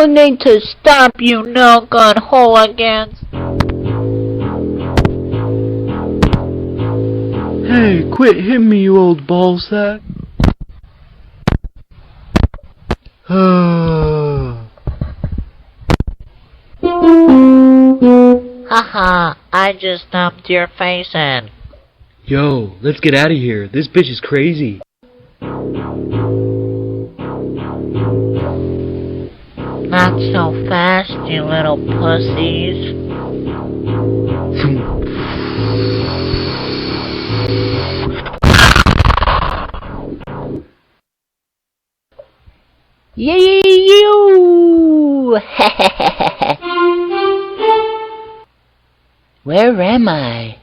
need to stop, you no-good hooligans. Hey, quit hitting me, you old ballsack. Haha, I just stumped your face in. Yo, let's get out of here. This bitch is crazy. Not so fast, you little pussies. You! Where am I?